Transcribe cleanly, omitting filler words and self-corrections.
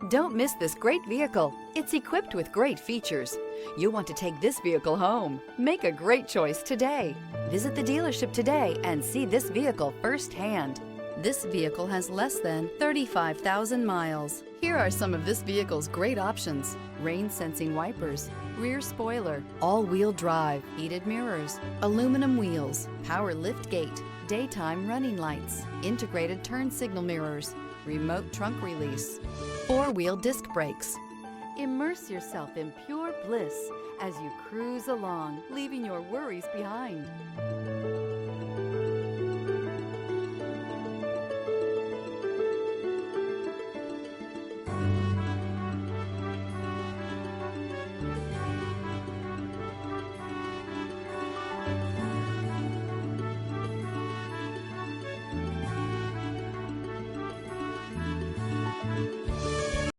Don't miss this great vehicle. It's equipped with great features. You'll want to take this vehicle home. Make a great choice today. Visit the dealership today and see this vehicle firsthand. This vehicle has less than 35,000 miles. Here are some of this vehicle's great options: rain-sensing wipers, rear spoiler, all-wheel drive, heated mirrors, aluminum wheels, power liftgate, daytime running lights, integrated turn signal mirrors, remote trunk release, four-wheel disc brakes. Immerse yourself in pure bliss as you cruise along, leaving your worries behind.